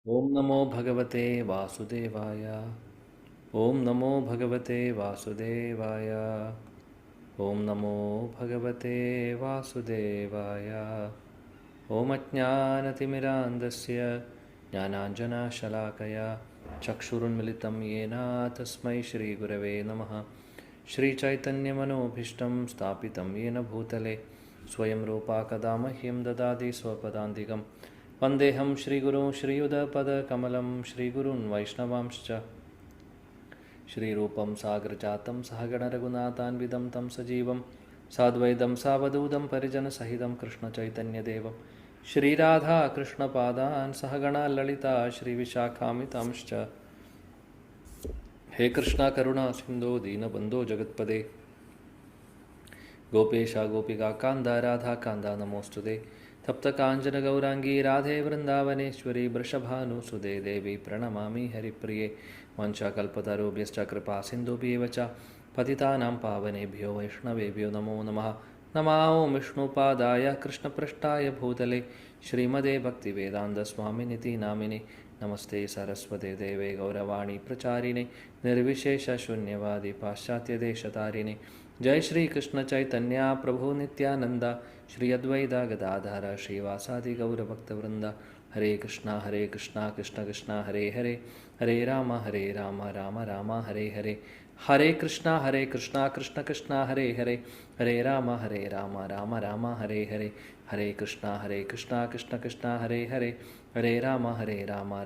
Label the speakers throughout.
Speaker 1: Om Namo Bhagavate Vasudevaya. Om Namo Bhagavate Vasudevaya. Om Namo Bhagavate Vasudevaya. Om Ajnanatimirandasya Jnananjana Shalakaya Chakshurunmilitam Yena Tasmai Shri Gurave Namaha. Shri Chaitanya Manobhishtam Stapitam Yena Bhutale Swayam Rupa Kadamahyam Dadadi Swapadantikam Vandeham Shri Guru Shri Udapada Kamalam Shri Gurun Vaishnavamscha Shri Rupam Sagrajatam Sahagana Raghunathan Vidam Tam Sajivam Sadvaidam Savadudam Parijana Sahidam Krishna Chaitanya Devam Shri Radha Krishna Padan Sahagana Lalita Shri Vishakamitamscha He Krishna Karuna Sindhu Dina Bandhu Jagatpade Gopesha Gopika Kanda Radha Kanda Namostude Tapta Kanjana Gaurangi Radhe Vrindavaneshwari Vrishabhanu Sude Devi Pranamami Haripriye Mancha Kalpatarubhyascha Kripa Sindhubhyevacha Patitanam Pavanebhyo Vaishnavebhyo Namo Namaha Namao Vishnu Padaya Krishna Prashtaya Bhutale Shrimade Bhakti Vedanta Swaminiti Namini Namaste Saraswate Deve Gauravani Pracharine Nirvishesha Shunyavadi Paschatya Deshatarine Jai Shri Krishna Chaitanya Prabhu Nityananda Shri Advaita Gadadhara Srivasadi Gaura Bhakta Vrinda Hare Krishna Krishna Krishna Hare Hare Hare Rama Rama Rama Hare Hare Hare Krishna Krishna Krishna Hare Hare Hare Rama Rama Rama Hare Hare Hare Krishna Krishna Krishna Hare Hare Hare Rama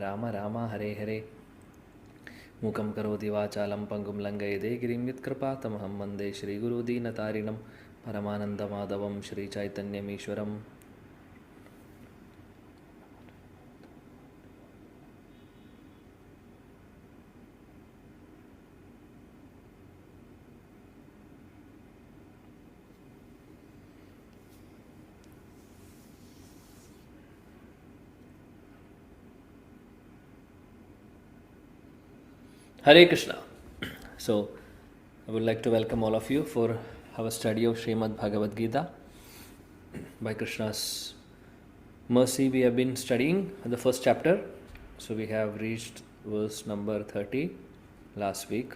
Speaker 1: Rama Rama Hare Hare Mukam karoti vachalam pangum langayade girim yatkrpatamaham vande Shri Guru Dinatarinam Paramananda Madhavam Shri Chaitanyam Ishwaram. Hare Krishna. So, I would like to welcome all of you for our study of Srimad Bhagavad Gita. By Krishna's mercy, we have been studying the first chapter. So, we have reached verse number 30 last week.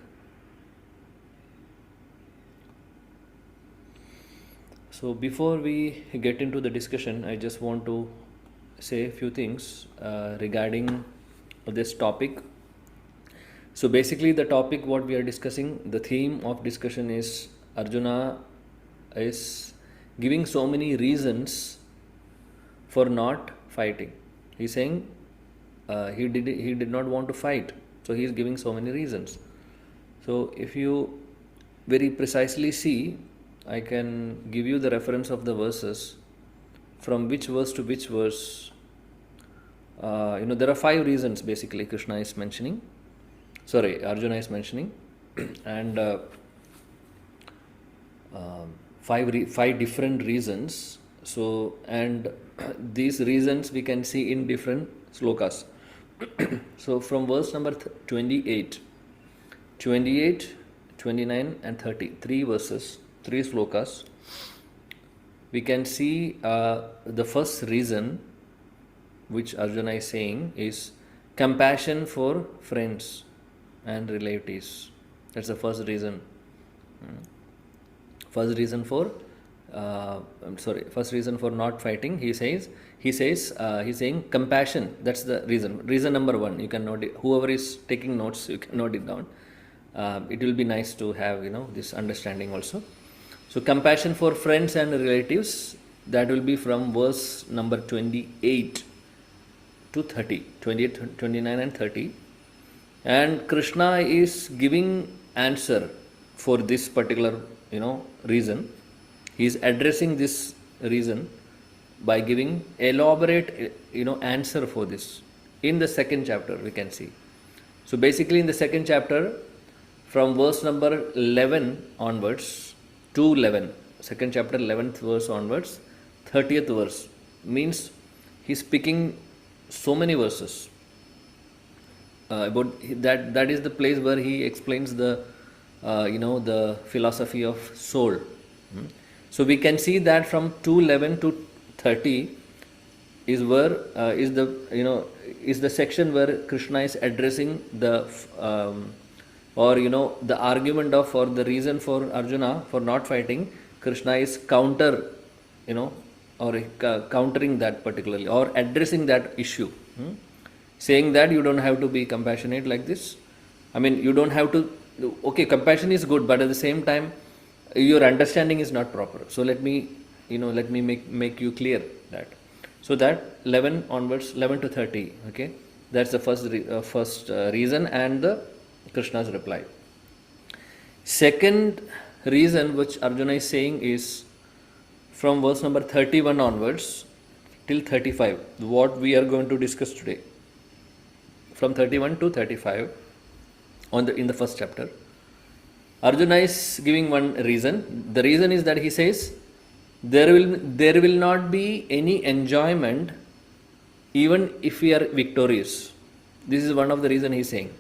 Speaker 1: So, before we get into the discussion, I just want to say a few things regarding this topic. So basically the topic what we are discussing, the theme of discussion is Arjuna is giving so many reasons for not fighting. He's saying he did not want to fight, so he is giving so many reasons. So if you very precisely see, I can give you the reference of the verses from which verse to which verse. There are 5 reasons basically Krishna is mentioning. Arjuna is mentioning, and 5 different reasons. So, and these reasons we can see in different slokas. So, from verse number 28, 29 and 30, 3 verses, 3 slokas, we can see the first reason which Arjuna is saying is compassion for friends and relatives. That's the first reason. First reason for not fighting. He's saying compassion. That's the reason. Reason number 1. You can note it. Whoever is taking notes, you can note it down. It will be nice to have this understanding also. So compassion for friends and relatives. That will be from verse number 28 to 30. 28, 29 and 30. And Krishna is giving answer for this particular reason. He is addressing this reason by giving elaborate answer for this in the second chapter. We can see. So basically in the second chapter, from verse number 11 onwards to 11, second chapter 11th verse onwards, 30th verse, means he is picking so many verses about that is the place where he explains the the philosophy of soul. So we can see that from 211 to 30 is where is the is the section where Krishna is addressing the or the argument of or the reason for Arjuna for not fighting. Krishna is or countering that particularly or addressing that issue, saying that you don't have to be compassionate like this. I mean, you don't have to. Okay, compassion is good, but at the same time, your understanding is not proper. So let me make you clear that. So that 11 onwards, 11 to 30. Okay, that's the first reason and the Krishna's reply. Second reason which Arjuna is saying is from verse number 31 onwards till 35. What we are going to discuss today. From 31 to 35 in the first chapter. Arjuna is giving one reason. The reason is that he says there will not be any enjoyment even if we are victorious. This is one of the reason he is saying.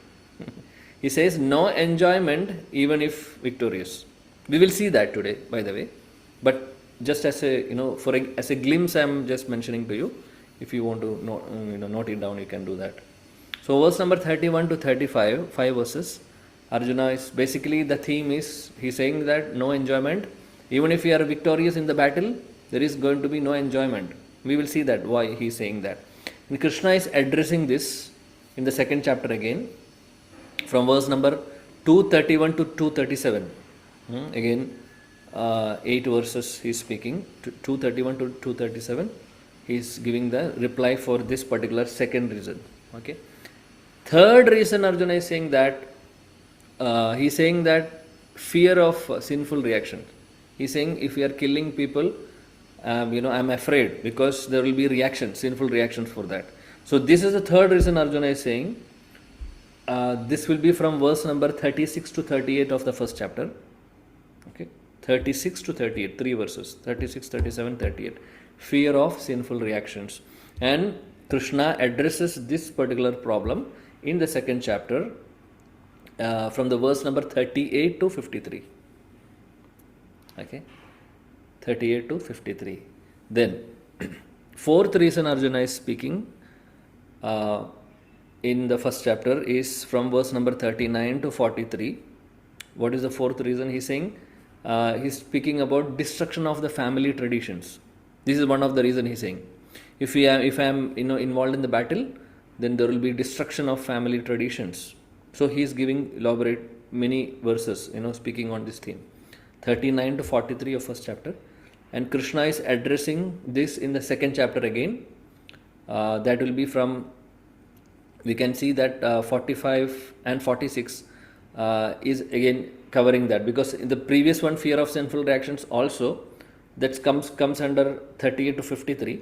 Speaker 1: He says no enjoyment even if victorious. We will see that today, by the way. But just as a glimpse, I am just mentioning to you. If you want to note it down, you can do that. So verse number 31 to 35, 5 verses. Arjuna is basically the theme is he's saying that no enjoyment. Even if we are victorious in the battle, there is going to be no enjoyment. We will see that why he is saying that. And Krishna is addressing this in the second chapter again, from verse number 231 to 237. Again, 8 verses he is speaking, 231 to 237. He is giving the reply for this particular second reason. Okay. Third reason Arjuna is saying that he is saying that fear of sinful reaction. He is saying if we are killing people, I am afraid because there will be reactions, sinful reactions for that. So this is the third reason Arjuna is saying. This will be from verse number 36 to 38 of the first chapter. Okay, 36 to 38, 3 verses, 36, 37, 38. Fear of sinful reactions. And Krishna addresses this particular problem in the second chapter from the verse number 38 to 53. Okay, 38 to 53. Then, fourth reason Arjuna is speaking in the first chapter is from verse number 39 to 43. What is the fourth reason? He's saying, he's speaking about destruction of the family traditions. This is one of the reasons he's saying. If I am involved in the battle, then there will be destruction of family traditions. So he is giving elaborate many verses, speaking on this theme. 39 to 43 of first chapter. And Krishna is addressing this in the second chapter again. That will be from, we can see that 45 and 46 is again covering that, because in the previous one, fear of sinful reactions also, that comes under 38 to 53.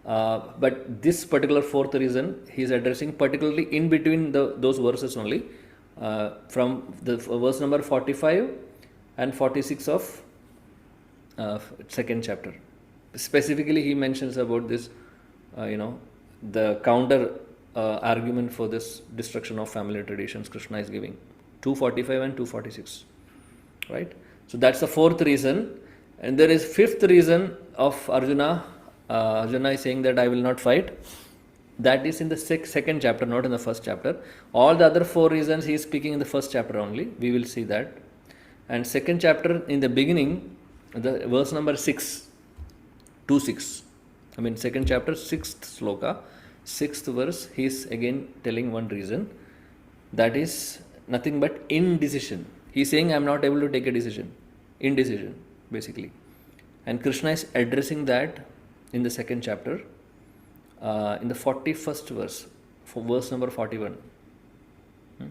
Speaker 1: But this particular fourth reason he is addressing particularly in between those verses only, from the verse number 45 and 46 of second chapter. Specifically he mentions about this, the counter argument for this destruction of family traditions Krishna is giving, 245 and 246, right? So that's the fourth reason. And there is fifth reason of Arjuna. Arjuna is saying that I will not fight. That is in the second chapter, not in the first chapter. All the other four reasons he is speaking in the first chapter only. We will see that. And second chapter, in the beginning, the verse number 6, 2-6. I mean, second chapter, 6th sloka, 6th verse, he is again telling one reason. That is nothing but indecision. He is saying, I am not able to take a decision. Indecision, basically. And Krishna is addressing that in the second chapter, in the 41st verse, for verse number 41.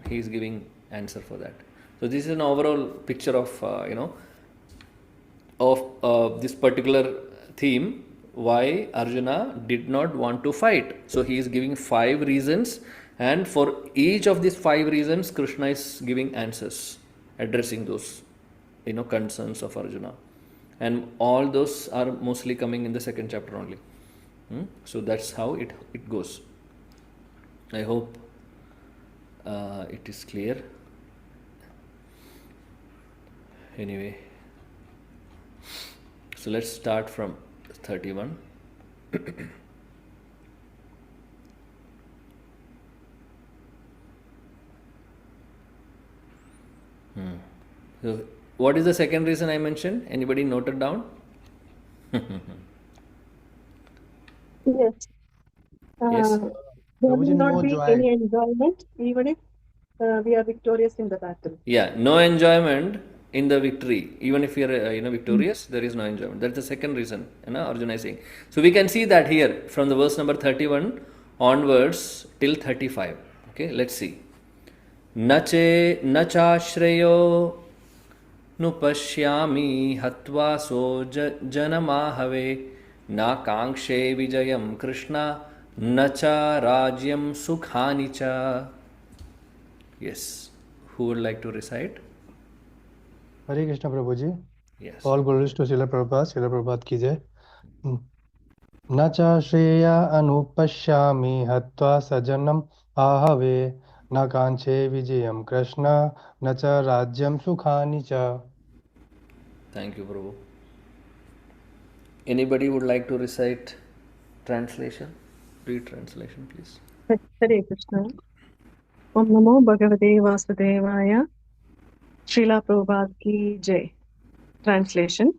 Speaker 1: He is giving answer for that. So this is an overall picture of this particular theme, why Arjuna did not want to fight. So he is giving 5 reasons, and for each of these 5 reasons, Krishna is giving answers, addressing those concerns of Arjuna. And all those are mostly coming in the second chapter only. So that's how it goes. I hope it is clear. Anyway, so let's start from 31. So, what is the second reason I mentioned? Anybody noted down?
Speaker 2: Yes.
Speaker 1: Yes.
Speaker 2: There
Speaker 3: Prabhuji,
Speaker 2: will not
Speaker 3: no
Speaker 2: be
Speaker 3: joy.
Speaker 2: any enjoyment even if we are victorious in the battle.
Speaker 1: Yeah, no enjoyment in the victory. Even if you're victorious, there is no enjoyment. That's the second reason. Arjuna is saying. So we can see that here from the verse number 31 onwards till 35. Okay, let's see. Nache nachashreyo nupashyami hatva so janamahave na kankshe vijayam krishna nacha rajyam sukhani cha. Yes. Who would like to recite?
Speaker 3: Hare Krishna Prabhuji.
Speaker 1: Yes.
Speaker 3: All glories to Srila Prabhupada. Srila Prabhupada ki jai. न च श्रेया अनुपश्यामि हत्वा सजनम् आहवे न काञ्चे विजयं कृष्ण न च राज्यं सुखानि च.
Speaker 1: Thank you, Prabhu. Anybody would like to recite translation? Read translation, please.
Speaker 2: Hare Krishna. Om Namo Bhagavate Vasudevaya. Srila Prabhupada ki jai. Translation.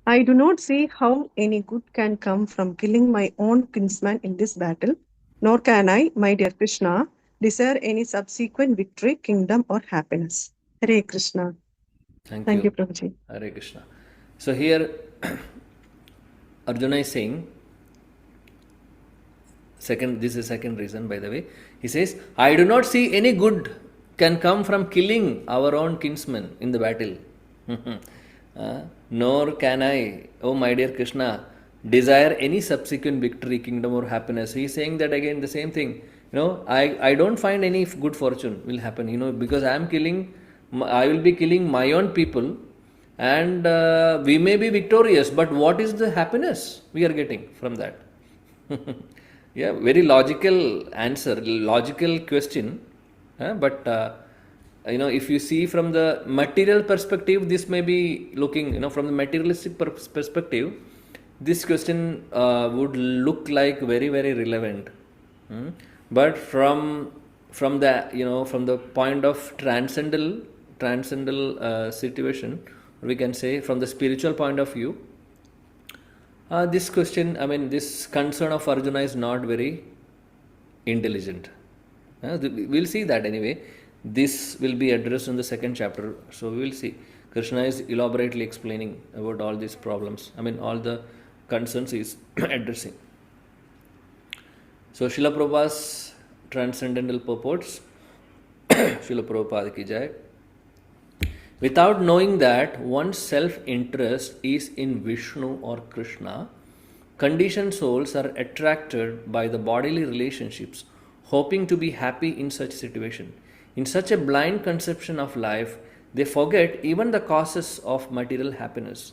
Speaker 2: I do not see how any good can come from killing my own kinsman in this battle, nor can I, my dear Krishna, desire any subsequent victory, kingdom, or happiness. Hare Krishna.
Speaker 1: Thank
Speaker 2: Thank
Speaker 1: you.
Speaker 2: you, Prabhuji.
Speaker 1: Hare Krishna. So here Arjuna is saying, this is second reason by the way. He says, I do not see any good can come from killing our own kinsmen in the battle. Nor can I, oh my dear Krishna, desire any subsequent victory, kingdom or happiness. He is saying that again the same thing. I don't find any good fortune will happen, because I will be killing my own people and we may be victorious, but what is the happiness we are getting from that? Yeah, very logical answer, logical question. But if you see from the material perspective, this may be looking, from the materialistic perspective, this question would look like very, very relevant. But from the point of transcendental situation, we can say from the spiritual point of view, this question, this concern of Arjuna is not very intelligent. We'll see that anyway. This will be addressed in the second chapter. So we will see. Krishna is elaborately explaining about all these problems. All the concerns he is addressing. So Srila Prabhupada's transcendental purports. Srila Prabhupada ki jai. Without knowing that one's self-interest is in Vishnu or Krishna, conditioned souls are attracted by the bodily relationships, hoping to be happy in such situation. In such a blind conception of life, they forget even the causes of material happiness.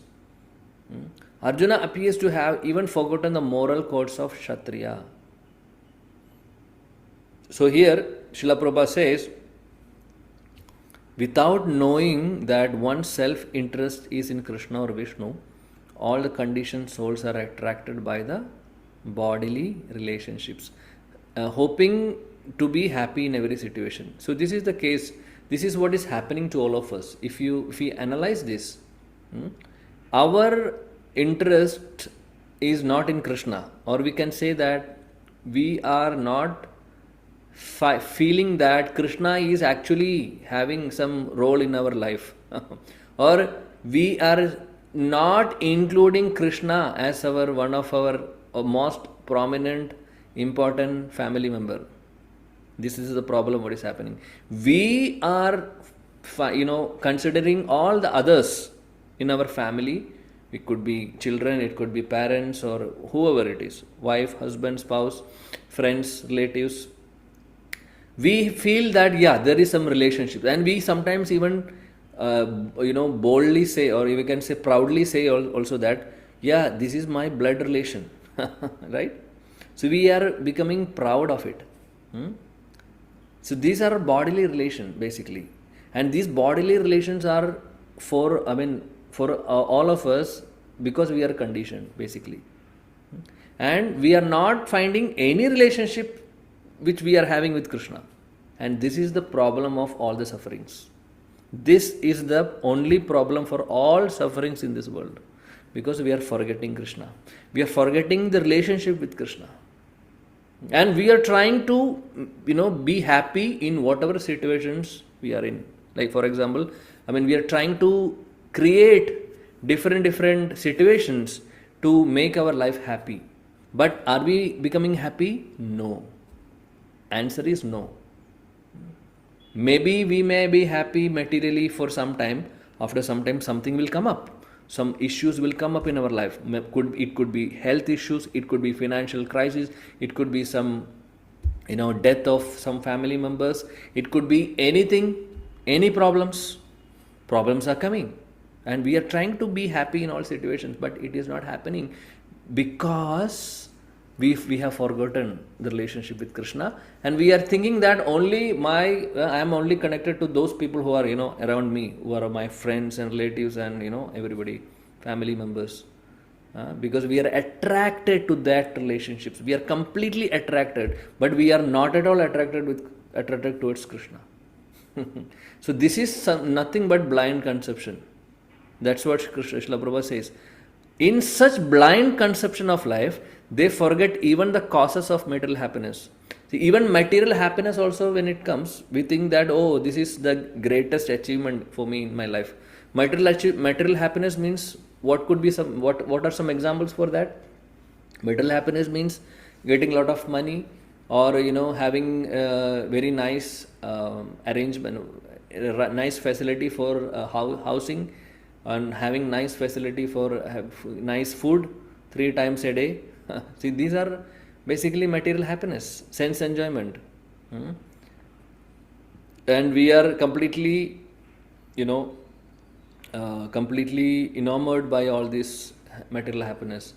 Speaker 1: Arjuna appears to have even forgotten the moral codes of Kshatriya. So here, Srila Prabhupada says, without knowing that one's self-interest is in Krishna or Vishnu, all the conditioned souls are attracted by the bodily relationships, hoping to be happy in every situation. So this is the case. This is what is happening to all of us. If we analyze this, our interest is not in Krishna, or we can say that we are not feeling that Krishna is actually having some role in our life, or we are not including Krishna as one of our most prominent, important family member. This is the problem. What is happening? We are, considering all the others in our family. It could be children, it could be parents, or whoever it is, wife, husband, spouse, friends, relatives. We feel that there is some relationship, and we sometimes even boldly say, or we can say proudly say also that this is my blood relation. Right? So we are becoming proud of it. So these are bodily relations basically, and these bodily relations are for all of us, because we are conditioned basically, and we are not finding any relationship which we are having with Krishna. And this is the problem of all the sufferings. This is the only problem for all sufferings in this world, because we are forgetting Krishna. We are forgetting the relationship with Krishna. And we are trying to, be happy in whatever situations we are in. Like, for example, we are trying to create different situations to make our life happy. But are we becoming happy? No. Answer is no. Maybe we may be happy materially for some time. After some time, something will come up. Some issues will come up in our life. It could be health issues, it could be financial crisis, it could be some, death of some family members. It could be anything, any problems. Problems are coming. And we are trying to be happy in all situations, but it is not happening because we have forgotten the relationship with Krishna, and we are thinking that I am only connected to those people who are around me, who are my friends and relatives and everybody, family members, because we are attracted to that relationships. We are completely attracted, but we are not at all attracted towards Krishna. So this is nothing but blind conception. That's what Srila Prabhupada says. In such blind conception of life, they forget even the causes of material happiness. See, even material happiness also, when it comes, we think that, oh, this is the greatest achievement for me in my life. Material happiness means, what are some examples for that? Material happiness means getting a lot of money, or having very nice arrangement, nice facility for housing, and having nice facility for nice food 3 times a day. See, these are basically material happiness, sense enjoyment. And we are completely, completely enamored by all this material happiness.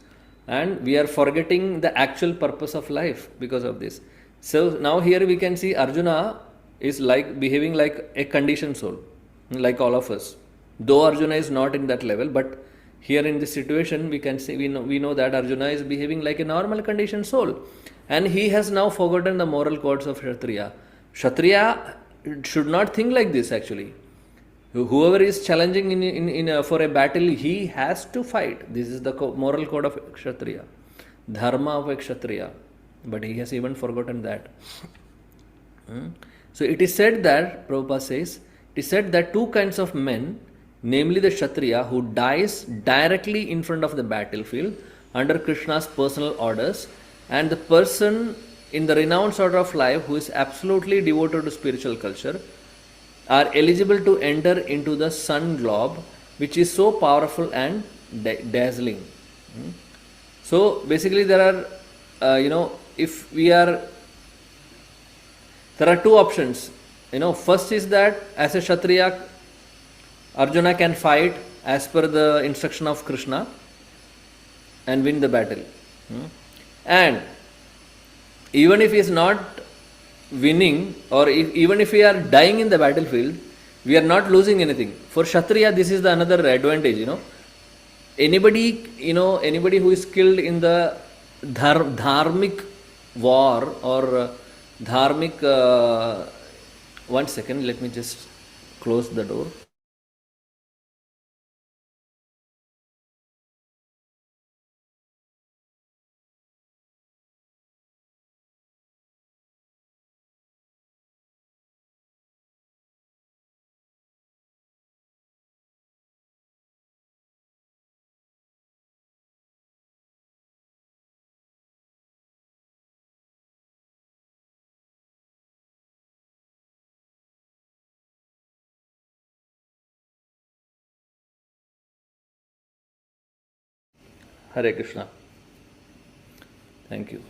Speaker 1: And we are forgetting the actual purpose of life because of this. So now here we can see Arjuna is behaving like a conditioned soul, like all of us. Though Arjuna is not in that level, but here in this situation we can say, we know that Arjuna is behaving like a normal conditioned soul, and he has now forgotten the moral codes of Kshatriya. Kshatriya should not think like this actually. Whoever is challenging for a battle, he has to fight. This is the moral code of Kshatriya, dharma of a Kshatriya. But he has even forgotten that. So it is said that, Prabhupada says, it is said that 2 kinds of men, namely the Kshatriya who dies directly in front of the battlefield under Krishna's personal orders, and the person in the renounced order of life who is absolutely devoted to spiritual culture, are eligible to enter into the sun globe, which is so powerful and dazzling. So basically there are, if we are, there are 2 options. First is that as a Kshatriya, Arjuna can fight as per the instruction of Krishna and win the battle. And even if he is not winning, or even if we are dying in the battlefield, we are not losing anything. For Kshatriya, this is the another advantage. Anybody who is killed in the dharmic war or dharmic. One second, let me just close the door. Hare Krishna. Thank you.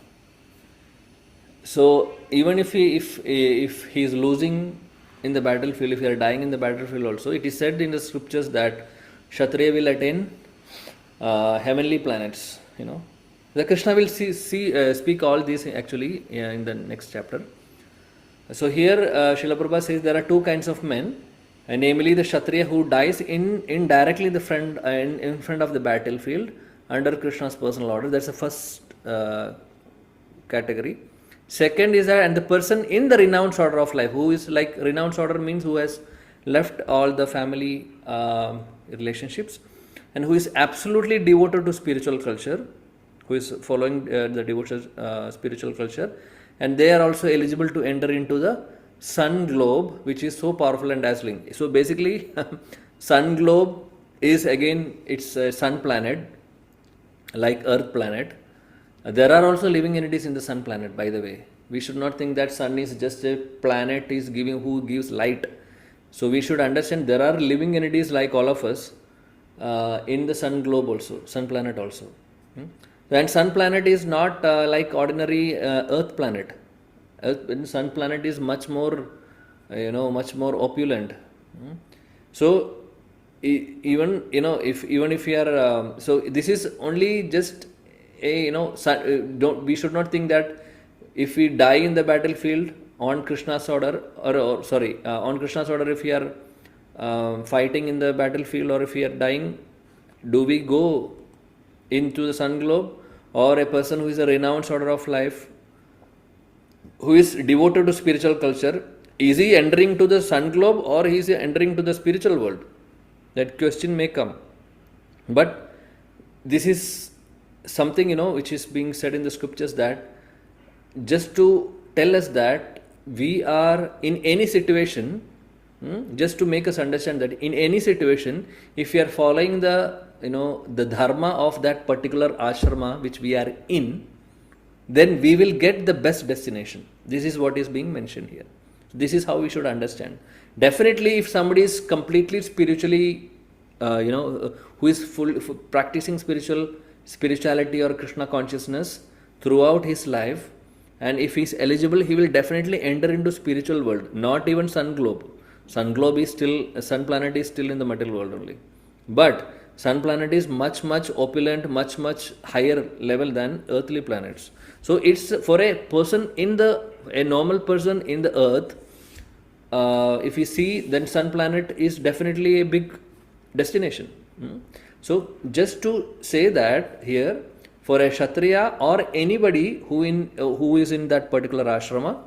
Speaker 1: So even if he is losing in the battlefield, if he are dying in the battlefield also, it is said in the scriptures that Kshatriya will attain heavenly planets. The Krishna will speak all this actually in the next chapter. So here Srila Prabhupada says there are 2 kinds of men, namely the Kshatriya who dies indirectly in front of the battlefield under Krishna's personal order. That's the first category. Second is that, and the person in the renounced order of life, who is like, renounced order means who has left all the family relationships, and who is absolutely devoted to spiritual culture, who is following the devotional spiritual culture, and they are also eligible to enter into the sun globe, which is so powerful and dazzling. So basically, sun globe is again, it's a sun planet like Earth planet. There are also living entities in the sun planet, by the way. We should not think that sun is just a planet is giving who gives light. So we should understand there are living entities like all of us in the sun globe also, sun planet also. And sun planet is not like ordinary Earth planet. Sun planet is much more, much more opulent. So even if you are so this is only just a we should not think that if we die in the battlefield on Krishna's order on Krishna's order, if we are fighting in the battlefield, or if we are dying, do we go into the sun globe? Or a person who is a renounced order of life, who is devoted to spiritual culture, is he entering to the sun globe, or he is entering to the spiritual world? That question may come. But this is something which is being said in the scriptures, that just to tell us that we are in any situation, just to make us understand that in any situation, if we are following the the dharma of that particular ashrama which we are in, then we will get the best destination. This is what is being mentioned here. This is how we should understand. Definitely, if somebody is completely spiritually, who is practicing spirituality or Krishna consciousness throughout his life, and if he is eligible, he will definitely enter into spiritual world. Not even sun globe. Sun globe is still, sun planet is still in the material world only. But sun planet is much opulent, much higher level than earthly planets. So it's for a person a normal person in the earth. If you see, then sun planet is definitely a big destination. So just to say that here, for a Kshatriya or anybody who is in that particular ashrama,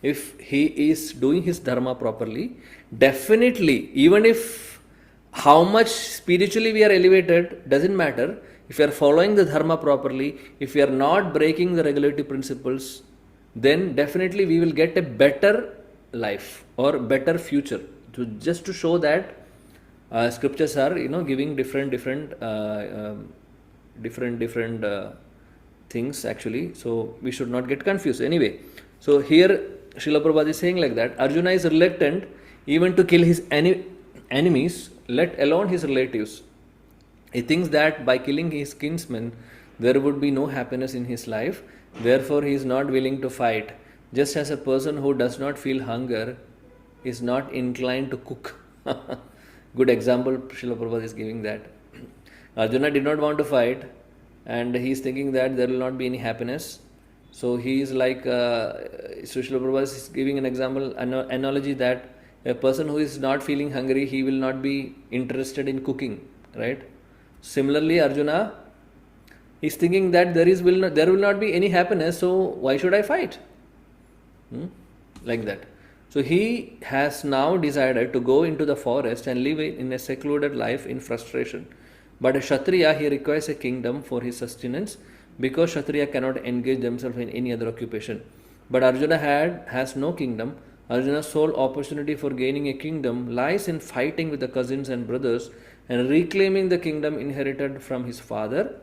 Speaker 1: if he is doing his dharma properly, definitely, even if how much spiritually we are elevated, doesn't matter. If we are following the dharma properly, if we are not breaking the regulatory principles, then definitely we will get a better life or better future. Just to show that scriptures are giving different things actually. So we should not get confused. Anyway, so here Srila Prabhupada is saying like that Arjuna is reluctant even to kill his enemies, let alone his relatives. He thinks that by killing his kinsmen, there would be no happiness in his life. Therefore, he is not willing to fight. Just as a person who does not feel hunger is not inclined to cook. Good example Srila Prabhupada is giving that. Arjuna did not want to fight, and he is thinking that there will not be any happiness. So he is like, Srila Prabhupada is giving an example, analogy that a person who is not feeling hungry, he will not be interested in cooking, right? Similarly, Arjuna is thinking that there will not be any happiness, so why should I fight? Like that. So he has now decided to go into the forest and live in a secluded life in frustration. But a Kshatriya, he requires a kingdom for his sustenance, because Kshatriya cannot engage themselves in any other occupation. But Arjuna has no kingdom. Arjuna's sole opportunity for gaining a kingdom lies in fighting with the cousins and brothers and reclaiming the kingdom inherited from his father,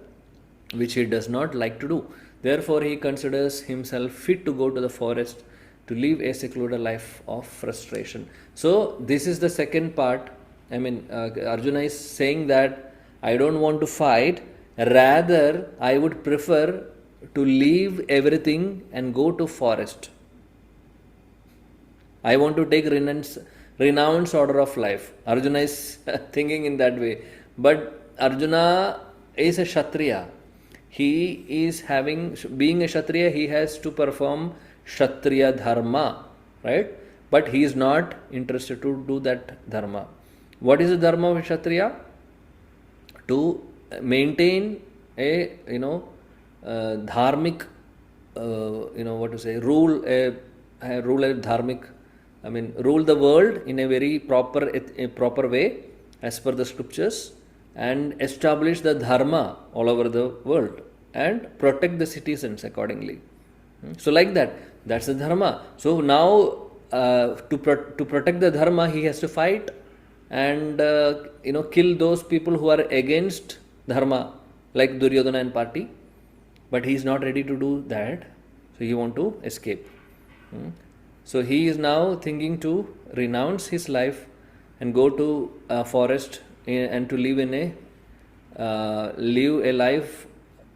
Speaker 1: which he does not like to do. Therefore, he considers himself fit to go to the forest to live a secluded life of frustration. So, this is the second part. Arjuna is saying that I don't want to fight, rather I would prefer to leave everything and go to forest. I want to take renounced order of life. Arjuna is thinking in that way. But Arjuna is a Kshatriya. He is being a Kshatriya, he has to perform Kshatriya dharma, right? But he is not interested to do that dharma. What is the dharma of a Kshatriya? To maintain a dharmic, rule a dharmic I mean, rule the world in a very proper way as per the scriptures, and establish the dharma all over the world and protect the citizens accordingly. So like that, that's the dharma. So now to protect the dharma, he has to fight and kill those people who are against dharma, like Duryodhana and party. But he is not ready to do that, so he want to escape. So he is now thinking to renounce his life and go to a forest and to live in a life,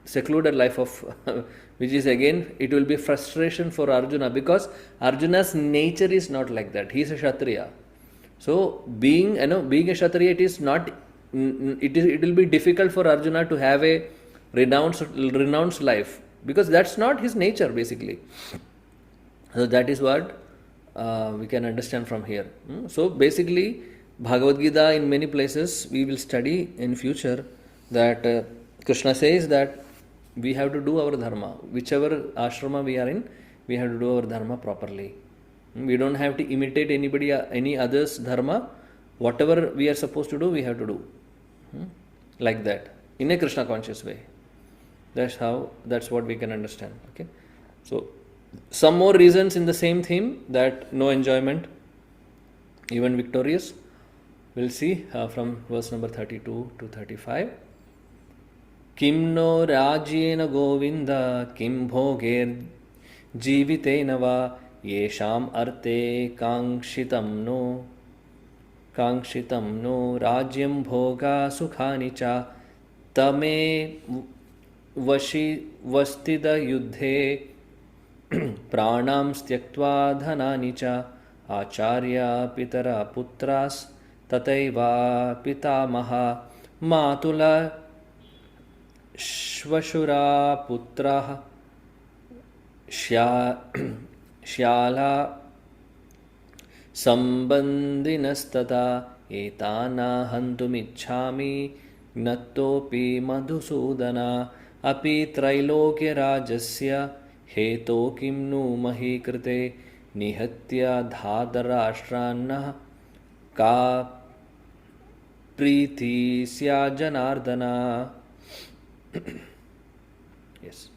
Speaker 1: secluded life of which is again, it will be frustration for Arjuna, because Arjuna's nature is not like that. He is a Kshatriya. So being a Kshatriya, it is not, it will be difficult for Arjuna to have a renounced life, because that's not his nature basically. So that is what we can understand from here. So basically, Bhagavad Gita in many places we will study in future that Krishna says that we have to do our dharma. Whichever ashrama we are in, we have to do our dharma properly. We don't have to imitate any other's dharma. Whatever we are supposed to do, we have to do. Like that, in a Krishna conscious way. That's what we can understand. Okay. So some more reasons in the same theme, that no enjoyment, even victorious. We'll see from verse number 32 to 35. Kim no rajyena govinda kim bhoger jivitena va yesham arte kangshitam no rajyam bhoga sukhani cha tame vastida yuddhe pranam styaktva dhanani cha acharya pitara putras tataiva pitamaha matula shvashura putra shyala sambandinastata etana hantumichhami gnattopi madhusudana api trailokya rajasya heto kimnu mahi krite nihatya dhadarashtrannah ka priti sya janardana. Yes.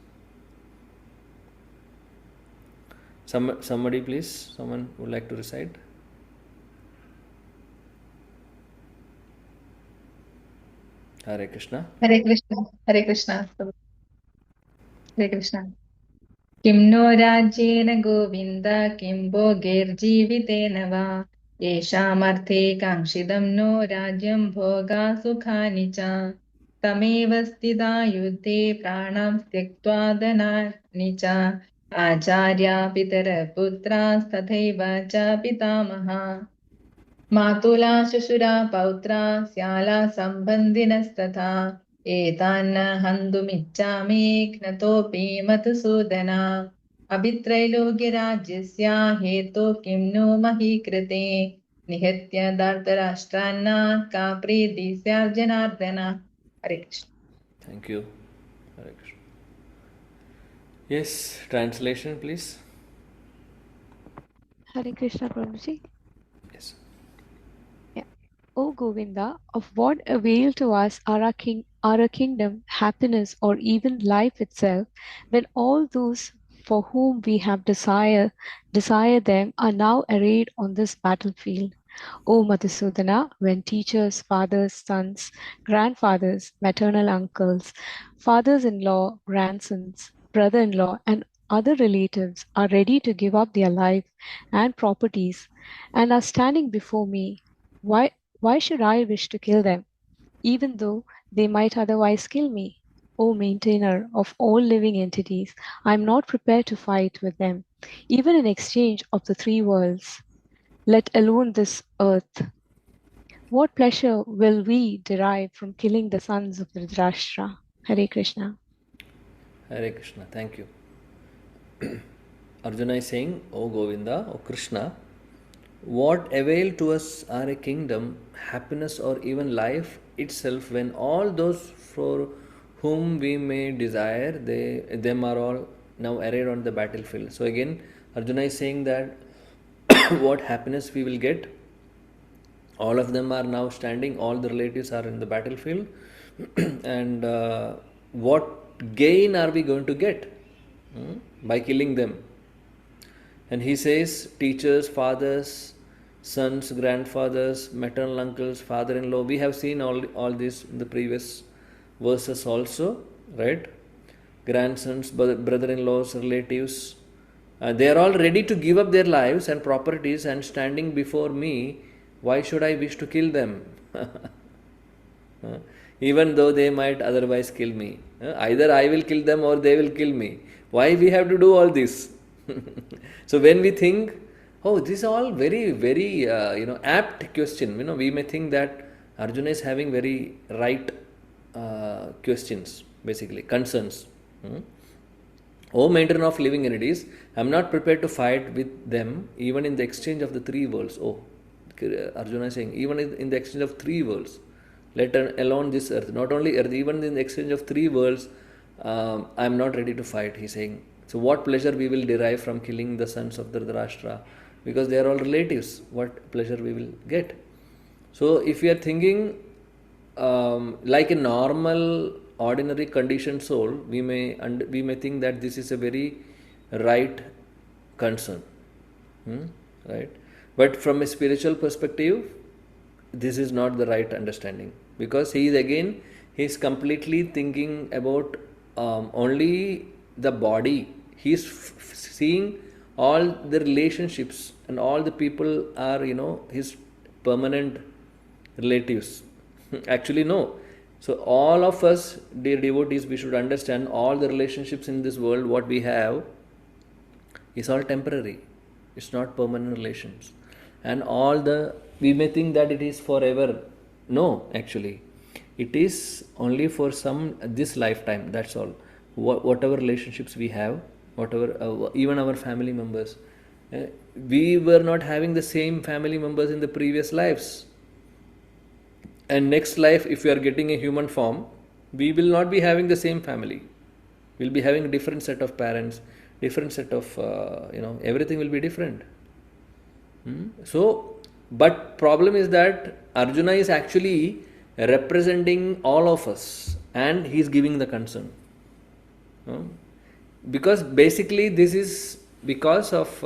Speaker 1: Somebody please, someone would like to recite? Hare Krishna.
Speaker 4: Hare Krishna. Hare Krishna. Hare Krishna. किं no राज्येन Govind किं भोगैर्जीवितेन वा येषामर्थे काङ्क्षितं no राज्यं भोगा सुखानि च तमेव स्थिता युद्धे प्राणां त्यक्त्वा धनानि च आचार्या पितरः पुत्रास्तथैव च पितामहा मातुला शुशुरा पौत्रा स्याला सम्बन्धिनस्तथा एतान्न हन्तुमिच्छामि घ्नतोऽपि मधुसूदना अभित्रैलोक्यराज्यस्य हेतो किं नु मही कृते निहत्य धार्तराष्ट्रान्न का प्रीति स्यार्जनार्दन. Hare Krishna.
Speaker 1: Thank you. Hare Krishna. Yes, translation please.
Speaker 5: Hare Krishna, Prabhuji.
Speaker 1: Yes.
Speaker 5: O Govinda, of what avail to us are our kingdom, happiness, or even life itself, when all those for whom we have desire them are now arrayed on this battlefield? O Madhusudana, when teachers, fathers, sons, grandfathers, maternal uncles, fathers-in-law, grandsons, brother-in-law, and other relatives are ready to give up their life and properties and are standing before me, why should I wish to kill them, even though they might otherwise kill me? O maintainer of all living entities, I am not prepared to fight with them, even in exchange of the three worlds, let alone this earth. What pleasure will we derive from killing the sons of Dhritarashtra? Hare Krishna.
Speaker 1: Hare Krishna. Thank you. Arjuna is saying, O Govinda, O Krishna, what avail to us are a kingdom, happiness, or even life itself, when all those for whom we may desire, them are all now arrayed on the battlefield. So again, Arjuna is saying that what happiness we will get. All of them are now standing, all the relatives are in the battlefield, and what gain are we going to get by killing them? And he says, teachers, fathers, sons, grandfathers, maternal uncles, father-in-law. We have seen all this in the previous verses also, right? Grandsons, brother-in-laws, relatives. They are all ready to give up their lives and properties and standing before me. Why should I wish to kill them? Even though they might otherwise kill me. Either I will kill them or they will kill me. Why we have to do all this? So when we think, oh, this is all very, very, apt question. We may think that Arjuna is having very right questions, basically, concerns. O maintainer of living entities, I am not prepared to fight with them even in the exchange of the three worlds. Oh, Arjuna is saying, even in the exchange of three worlds, let alone this earth, not only earth, even in the exchange of three worlds, I am not ready to fight, he is saying. So what pleasure we will derive from killing the sons of Dhritarashtra? Because they are all relatives, what pleasure we will get? So if we are thinking like a normal, ordinary conditioned soul, we may think that this is a very right concern, right? But from a spiritual perspective, this is not the right understanding, because he is completely thinking about only the body. He is seeing all the relationships and all the people are his permanent relatives. Actually no. So all of us, dear devotees, we should understand all the relationships in this world, what we have is all temporary. It's not permanent relations. And we may think that it is forever. No, actually. It is only for this lifetime, that's all. Whatever relationships we have, whatever, even our family members. We were not having the same family members in the previous lives. And next life, if we are getting a human form, we will not be having the same family. We will be having a different set of parents, different set of, everything will be different. So, but problem is that Arjuna is actually representing all of us and he is giving the concern. Because basically this is because of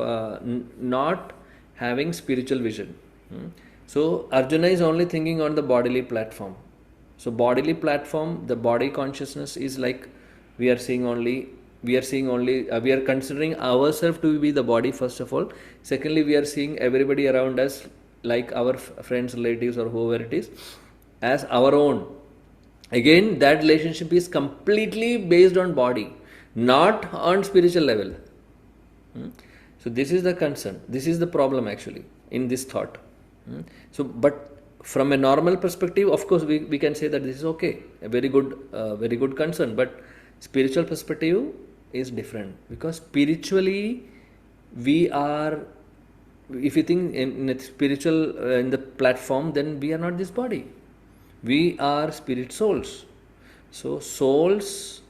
Speaker 1: not having spiritual vision. So Arjuna is only thinking on the bodily platform. So bodily platform, the body consciousness is like we are considering ourselves to be the body first of all. Secondly, we are seeing everybody around us, like our friends, relatives or whoever it is, as our own. Again, that relationship is completely based on body, not on spiritual level. So this is the concern. This is the problem actually in this thought. So, but from a normal perspective, of course, we can say that this is okay, a very good concern. But spiritual perspective is different, because spiritually we are, if you think in a spiritual in the platform, then we are not this body. We are spirit souls. So souls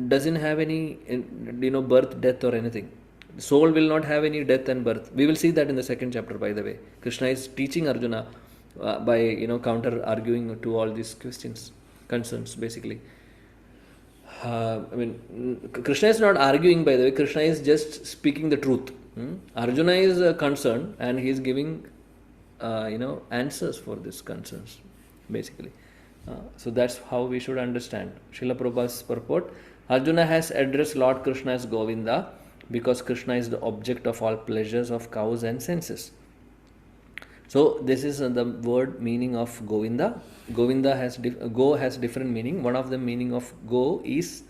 Speaker 1: doesn't have any birth, death or anything. Soul will not have any death and birth. We will see that in the second chapter, by the way. Krishna is teaching Arjuna by counter arguing to all these questions, concerns basically. Krishna is not arguing, by the way. Krishna is just speaking the truth. Arjuna is concerned and he is giving answers for these concerns basically. So that's how we should understand. Srila Prabhupada's purport: Arjuna has addressed Lord Krishna as Govinda because Krishna is the object of all pleasures of cows and senses. So this is the word meaning of Govinda. Govinda go has different meaning. One of the meaning of go is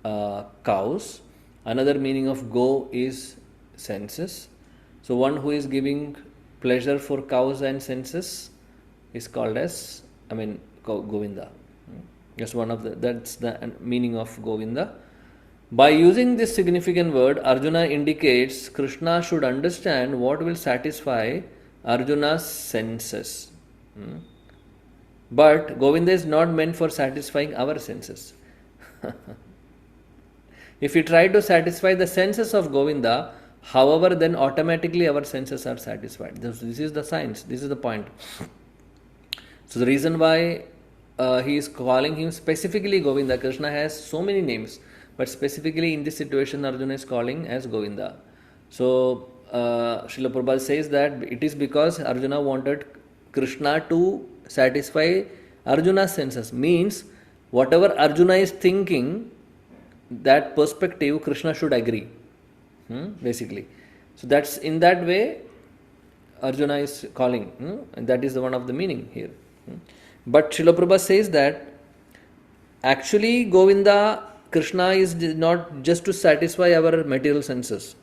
Speaker 1: cows. Another meaning of go is senses. So one who is giving pleasure for cows and senses is called as Govinda. That's the meaning of Govinda. By using this significant word, Arjuna indicates Krishna should understand what will satisfy Arjuna's senses. But Govinda is not meant for satisfying our senses. If we try to satisfy the senses of Govinda, However, then automatically our senses are satisfied. This is the science, this is the point. So the reason why he is calling him specifically Govinda, Krishna has so many names, but specifically in this situation Arjuna is calling as Govinda. So Srila Prabhupada says that it is because Arjuna wanted Krishna to satisfy Arjuna's senses. Means whatever Arjuna is thinking, that perspective Krishna should agree. Basically. So that's in that way Arjuna is calling. And that is one of the meaning here. But Srila Prabhupada says that actually Govinda, Krishna is not just to satisfy our material senses.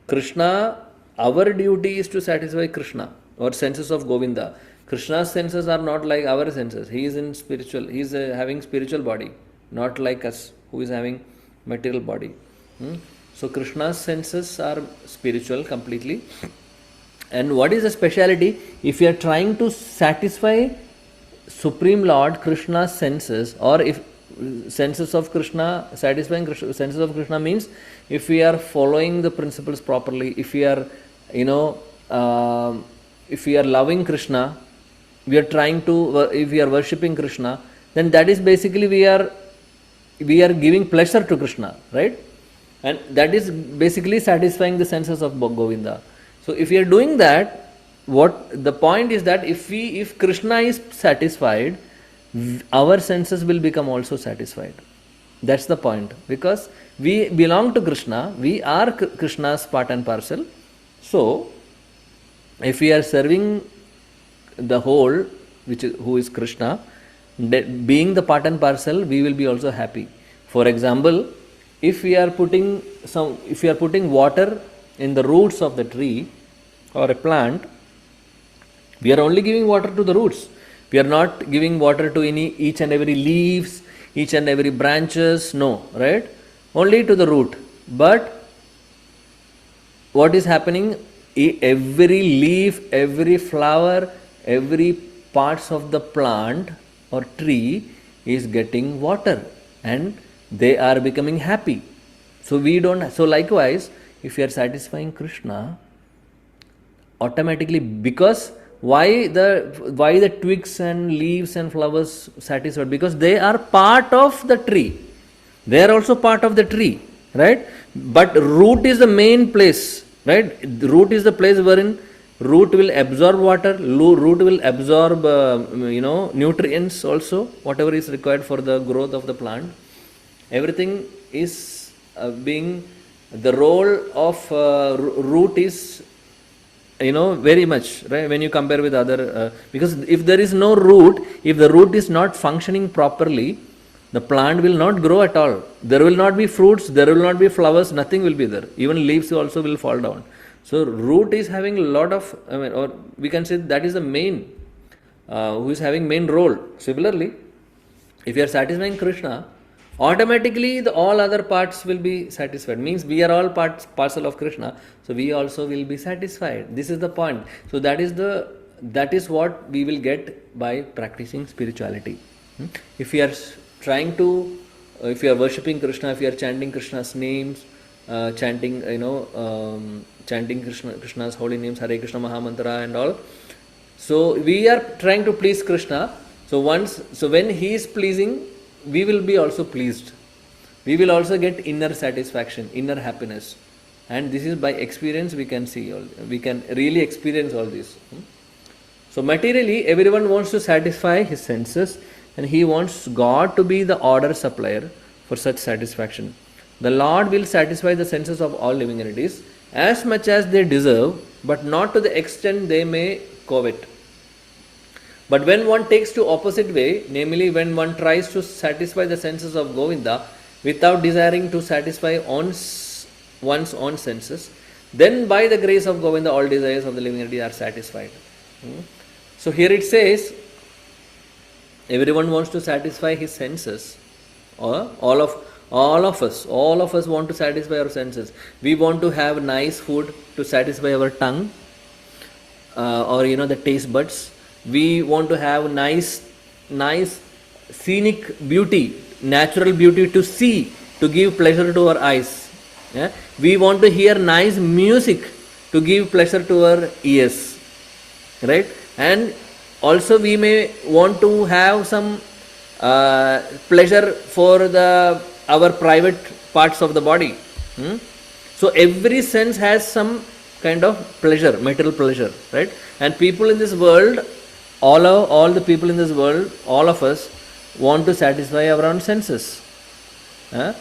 Speaker 1: Krishna, our duty is to satisfy Krishna, or senses of Govinda. Krishna's senses are not like our senses. He is in spiritual, he is having spiritual body, not like us who is having material body. So Krishna's senses are spiritual completely. And what is the speciality? If you are trying to satisfy Supreme Lord Krishna's senses, or if senses of Krishna, satisfying senses of Krishna means if we are following the principles properly, if we are, if we are loving Krishna, we are trying to, if we are worshipping Krishna, then that is basically we are giving pleasure to Krishna, right? And that is basically satisfying the senses of Govinda. So if we are doing that, what the point is that if Krishna is satisfied, our senses will become also satisfied. That's the point. Because we belong to Krishna, we are Krishna's part and parcel. So if we are serving the whole, who is Krishna, being the part and parcel, we will be also happy. For example, if we are putting water in the roots of the tree or a plant, we are only giving water to the roots. We are not giving water to each and every leaves, each and every branches, no, right? Only to the root. But what is happening? Every leaf, every flower, every parts of the plant or tree is getting water and they are becoming happy. So likewise, if you are satisfying Krishna, automatically, because why the twigs and leaves and flowers satisfied? Because they are part of the tree. They are also part of the tree, right? But root is the main place, right? The root is the place wherein root will absorb water, root will absorb nutrients also, whatever is required for the growth of the plant. Everything is being, the role of root is very much, right, when you compare with other, because if there is no root, if the root is not functioning properly, the plant will not grow at all. There will not be fruits, there will not be flowers, nothing will be there. Even leaves also will fall down. So root is having a lot of, or we can say that is the main, who is having main role. Similarly, if you are satisfying Krishna, automatically all other parts will be satisfied. Means we are all parcel of Krishna, so we also will be satisfied. This is the point. So that is what we will get by practicing spirituality. If we are trying to, if you are worshipping Krishna, if you are chanting Krishna's names, chanting Krishna's holy names, Hare Krishna Mahamantra and all. So we are trying to please Krishna. So when he is pleasing, we will be also pleased. We will also get inner satisfaction, inner happiness. And this is by experience we can see, we can really experience all this. So materially, everyone wants to satisfy his senses and he wants God to be the order supplier for such satisfaction. The Lord will satisfy the senses of all living entities as much as they deserve, but not to the extent they may covet. But when one takes to opposite way, namely when one tries to satisfy the senses of Govinda without desiring to satisfy one's own senses, then by the grace of Govinda all desires of the living entity are satisfied. So here it says, everyone wants to satisfy his senses, or all of us want to satisfy our senses. We want to have nice food to satisfy our tongue, or the taste buds. We want to have nice scenic beauty, natural beauty to see, to give pleasure to our eyes. Yeah? We want to hear nice music to give pleasure to our ears, right? And also we may want to have some pleasure for our private parts of the body. So every sense has some kind of pleasure, material pleasure, right? And people in this world, all the people in this world, all of us want to satisfy our own senses. And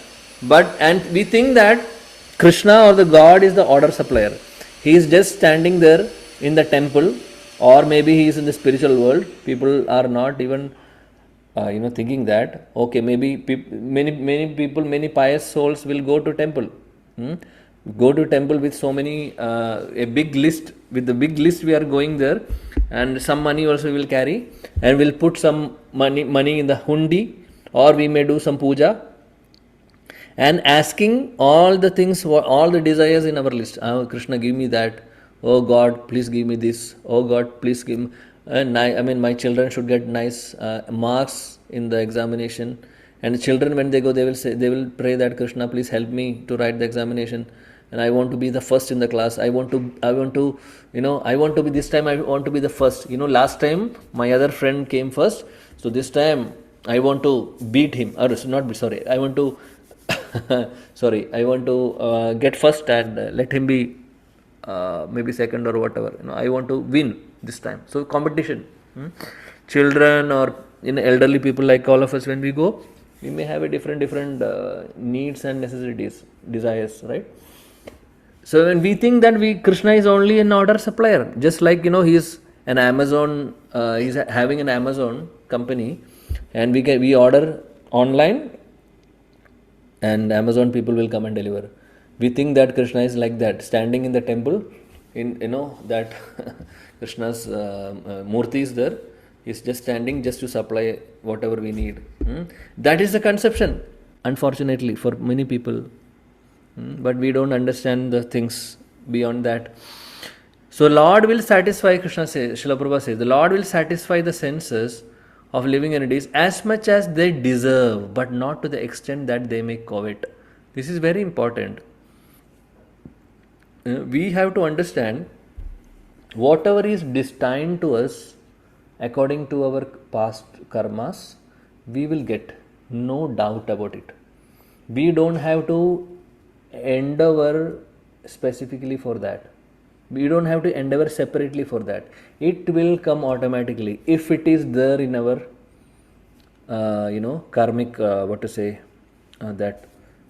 Speaker 1: we think that Krishna or the God is the order supplier. He is just standing there in the temple, or maybe he is in the spiritual world. People are not even thinking that okay, maybe many people, many pious souls will go to temple. Go to temple with so many a big list. With the big list we are going there, and some money also will carry, and we'll put some money in the hundi, or we may do some puja, and asking all the things, all the desires in our list. Oh, Krishna, give me that. Oh God, please give me this. Oh God, please give me. My children should get nice marks in the examination. And the children, when they go, they will pray that Krishna, please help me to write the examination. And I want to be the first in the class. I want to be this time. I want to be the first. Last time my other friend came first, so this time I want to beat him. I want to. I want to get first and let him be maybe second or whatever. I want to win this time. So competition. Children or elderly people like all of us, when we go, we may have a different needs and necessities, desires, right? So when we think that Krishna is only an order supplier, just like he is an Amazon, he's having an Amazon company, and we order online, and Amazon people will come and deliver. We think that Krishna is like that, standing in the temple, that Krishna's murti is there. He's just standing just to supply whatever we need. That is the conception, unfortunately, for many people. But we don't understand the things beyond that. So Lord will satisfy, Krishna says, Srila Prabhupada says, the Lord will satisfy the senses of living entities as much as they deserve, but not to the extent that they may covet. This is very important. We have to understand whatever is destined to us according to our past karmas, we will get, no doubt about it. We don't have to endeavor specifically for that. We don't have to endeavor separately for that. It will come automatically if it is there in our karmic that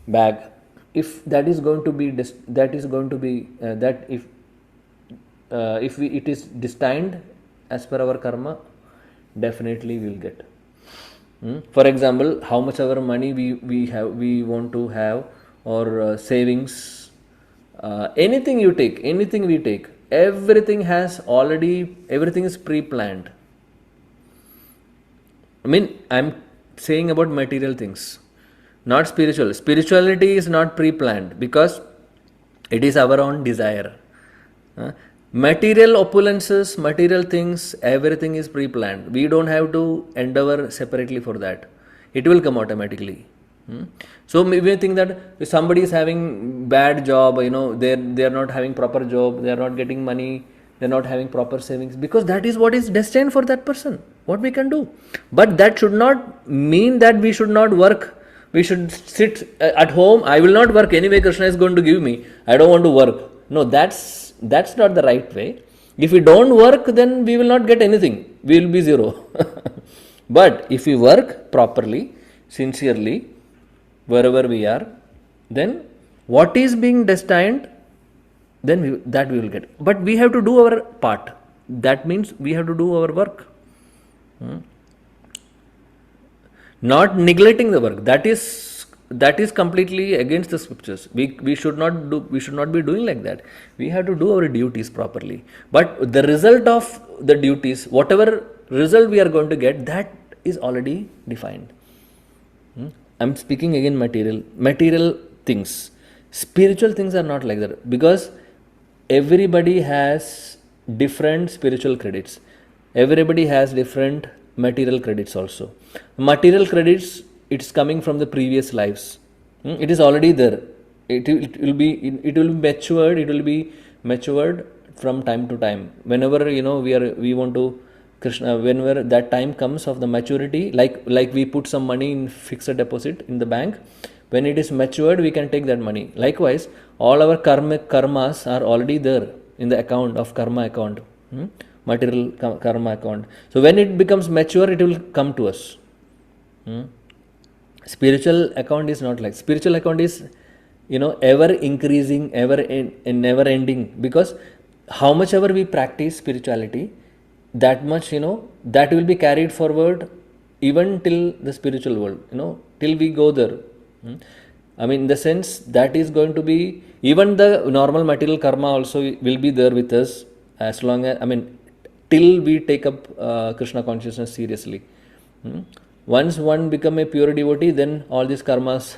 Speaker 1: bag. If that is going to be it is destined as per our karma, definitely we will get. For example, how much our money we want to have, or savings, anything we take, everything is pre-planned. I'm saying about material things, not spiritual. Spirituality is not pre-planned because it is our own desire. Material opulences, material things, everything is pre-planned. We don't have to endeavor separately for that. It will come automatically. So maybe think that if somebody is having bad job, they are not having proper job, they are not getting money, they are not having proper savings, because that is what is destined for that person. What we can do? But that should not mean that we should not work. We should sit at home. I will not work anyway. Krishna is going to give me. I don't want to work. No, that's not the right way. If we don't work, then we will not get anything. We will be zero. But if we work properly, sincerely, wherever we are, then what is being destined, then that we will get. But we have to do our part. That means we have to do our work. Not neglecting the work. That is completely against the scriptures. We should not be doing like that. We have to do our duties properly. But the result of the duties, whatever result we are going to get, that is already defined. I'm speaking again material things. Spiritual things are not like that, because everybody has different spiritual credits. Everybody has different material credits also. Material credits, it's coming from the previous lives. It is already there it will be matured. It will be matured from time to time. Whenever we want to Krishna, whenever that time comes of the maturity, like we put some money in fixed deposit in the bank, when it is matured we can take that money. Likewise, all our karmas are already there in the account of karma account, material karma account. So when it becomes mature, it will come to us. Spiritual account is not like. Spiritual account is ever increasing, never ending, because how much ever we practice spirituality, that much that will be carried forward even till the spiritual world, till we go there. I mean, in the sense that is going to be, even the normal material karma also will be there with us, as long as, till we take up Krishna consciousness seriously. Once one become a pure devotee, then all these karmas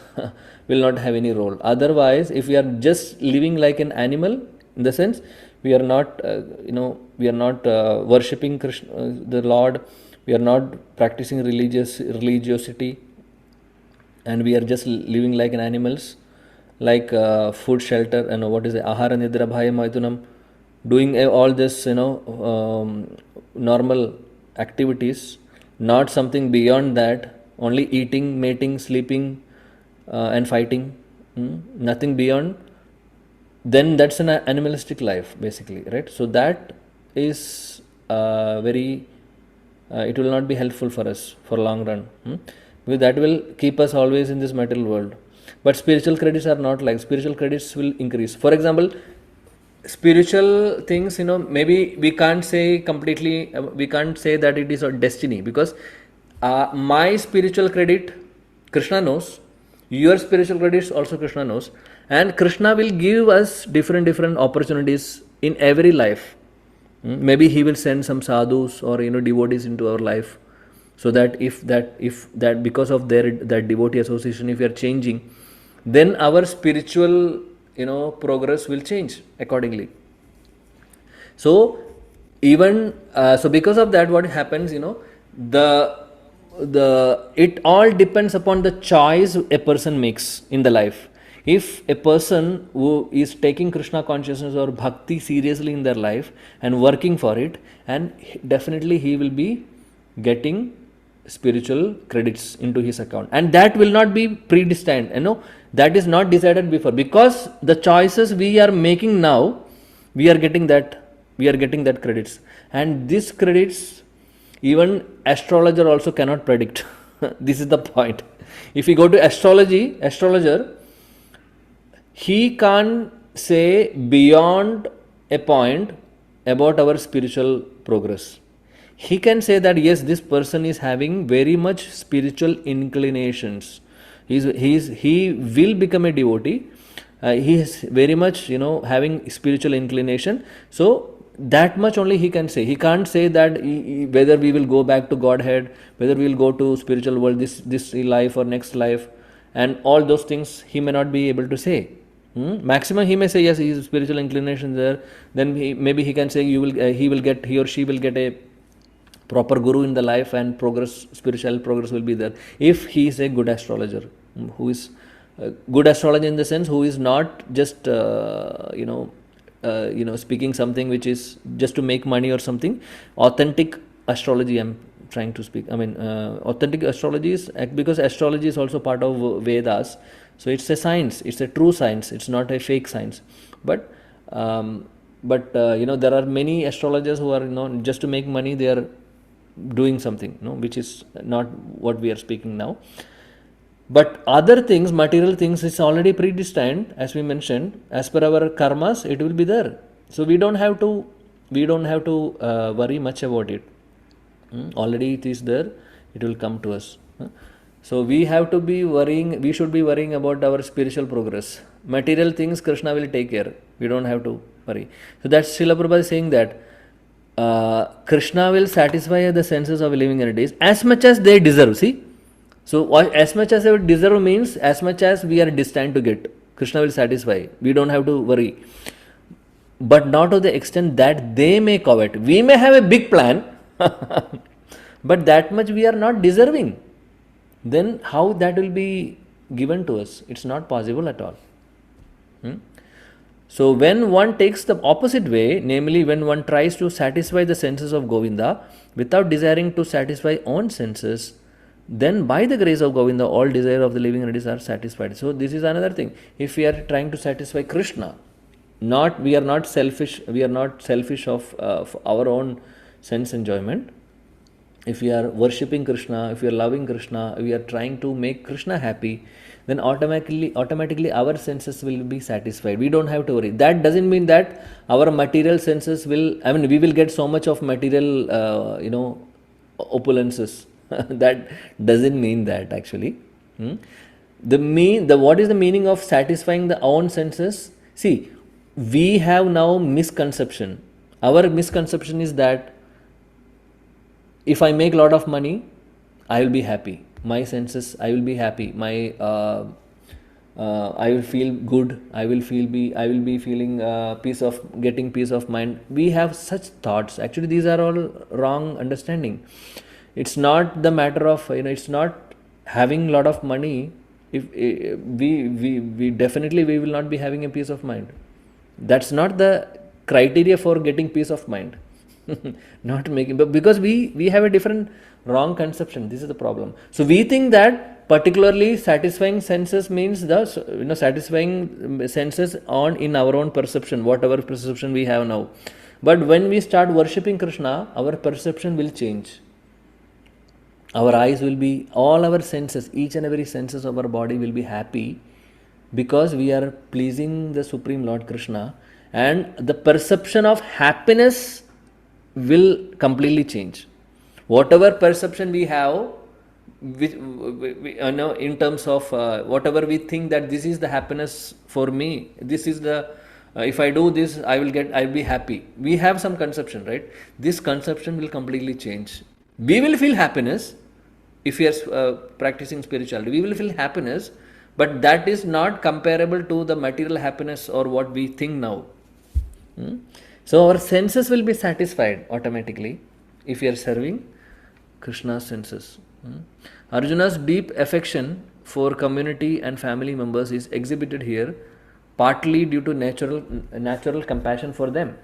Speaker 1: will not have any role. Otherwise, if we are just living like an animal, in the sense we are not worshipping Krishna, the Lord, we are not practicing religiosity, and we are just living like an animals, like food, shelter, and what is it, ahara, nidra, bhaya, maitunam, doing all this normal activities, not something beyond that, only eating, mating, sleeping, and fighting, nothing beyond, then that's an animalistic life basically, right? So that is very it will not be helpful for us for long run, because that will keep us always in this material world. But spiritual credits are not like. Spiritual credits will increase. For example, spiritual things, maybe we can't say completely, we can't say that it is our destiny, because my spiritual credit Krishna knows, your spiritual credits also Krishna knows, and Krishna will give us different opportunities in every life. Maybe he will send some sadhus or devotees into our life, so that if that because of that devotee association, if we are changing, then our spiritual progress will change accordingly. So even so because of that, what happens, it all depends upon the choice a person makes in the life. If a person who is taking Krishna consciousness or bhakti seriously in their life and working for it, and definitely he will be getting spiritual credits into his account, and that will not be predestined, that is not decided before, because the choices we are making now, we are getting that credits. And these credits even astrologer also cannot predict. This is the point. If we go to astrologer, he can't say beyond a point about our spiritual progress. He can say that yes, this person is having very much spiritual inclinations. He will become a devotee. He is very much having spiritual inclination. So that much only he can say. He can't say that whether we will go back to Godhead, whether we will go to spiritual world this life or next life, and all those things he may not be able to say. Maximum he may say yes, his spiritual inclination there. Then maybe he can say he or she will get a proper guru in the life, and spiritual progress will be there, if he is a good astrologer, who is good astrologer in the sense who is not just speaking something which is just to make money or something. Authentic astrology I'm trying to speak. Authentic astrology is, because astrology is also part of Vedas, so it's a science, it's a true science, it's not a fake science. But there are many astrologers who are just to make money, they are doing something which is not what we are speaking now. But other things, material things, is already predestined, as we mentioned, as per our karmas, it will be there. So we don't have to worry much about it. Already it is there, it will come to us. So we should be worrying about our spiritual progress. Material things Krishna will take care. We don't have to worry. So that's Srila Prabhupada is saying that Krishna will satisfy the senses of living entities as much as they deserve. See? So as much as they deserve means as much as we are destined to get. Krishna will satisfy. We don't have to worry. But not to the extent that they may covet. We may have a big plan, but that much we are not deserving. Then how that will be given to us? It's not possible at all. Hmm? So when one takes the opposite way, namely when one tries to satisfy the senses of Govinda without desiring to satisfy own senses, then by the grace of Govinda, all desire of the living entities are satisfied. So this is another thing. If we are trying to satisfy Krishna, we are not selfish. We are not selfish of our own sense enjoyment. If we are worshipping Krishna, if we are loving Krishna, we are trying to make Krishna happy, then automatically our senses will be satisfied. We don't have to worry. That doesn't mean that our material senses will. I mean, we will get so much of material, opulences. That doesn't mean that actually. What is the meaning of satisfying the own senses? See, we have now misconception. Our misconception is that if I make a lot of money, I will be happy. My senses, I will be happy. I will feel good. I will be feeling getting peace of mind. We have such thoughts. Actually, these are all wrong understanding. It's not the matter of, it's not having a lot of money. If we definitely we will not be having a peace of mind. That's not the criteria for getting peace of mind. Not making, but because we have a different wrong conception. This is the problem. So we think that particularly satisfying senses means the satisfying senses in our own perception, whatever perception we have now. But when we start worshipping Krishna, our perception will change. Our eyes will be, all our senses, each and every senses of our body will be happy because we are pleasing the Supreme Lord Krishna, and the perception of happiness will completely change. Whatever perception we have, in terms of whatever we think that this is the happiness for me, this is the if I do this, I'll be happy. We have some conception, right? This conception will completely change. We will feel happiness if we are practicing spirituality. We will feel happiness, but that is not comparable to the material happiness or what we think now. So our senses will be satisfied automatically if we are serving Krishna's senses. Arjuna's deep affection for community and family members is exhibited here, partly due to natural compassion for them.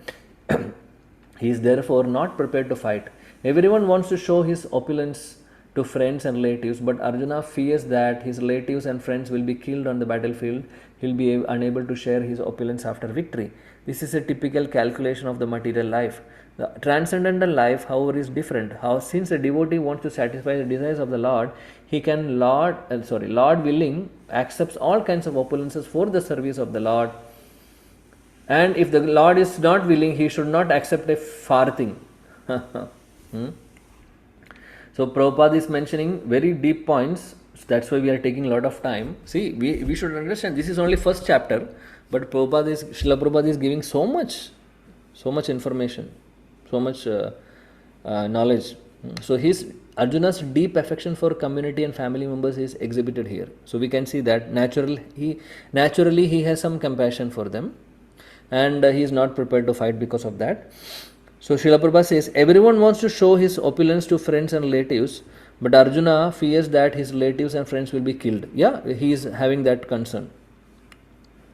Speaker 1: He is therefore not prepared to fight. Everyone wants to show his opulence to friends and relatives, but Arjuna fears that his relatives and friends will be killed on the battlefield. He will be unable to share his opulence after victory. This is a typical calculation of the material life. The transcendental life, however, is different. Since a devotee wants to satisfy the desires of the Lord, he can, Lord willing, accepts all kinds of opulences for the service of the Lord. And if the Lord is not willing, he should not accept a farthing. So Prabhupada is mentioning very deep points. That's why we are taking a lot of time. See, we should understand this is only first chapter, but Srila Prabhupada is giving so much information, so much knowledge. So Arjuna's deep affection for community and family members is exhibited here. So we can see that naturally he has some compassion for them, and he is not prepared to fight because of that. So Srila Prabhupada says, everyone wants to show his opulence to friends and relatives, but Arjuna fears that his relatives and friends will be killed. Yeah, he is having that concern.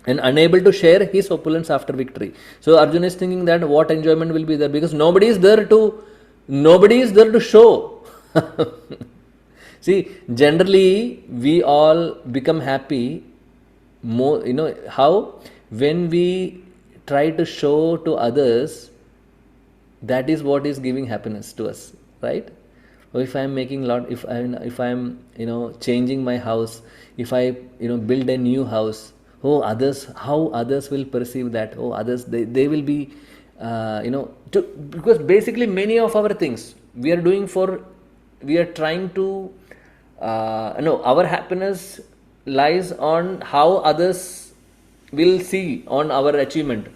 Speaker 1: And unable to share his opulence after victory. So Arjuna is thinking that what enjoyment will be there, because nobody is there to show. See, generally we all become happy more, how? When we try to show to others, that is what is giving happiness to us, right? Or if I am making if I am changing my house, if I build a new house, how others will perceive that? Others they will be because basically many of our things we are trying to our happiness lies on how others will see on our achievement.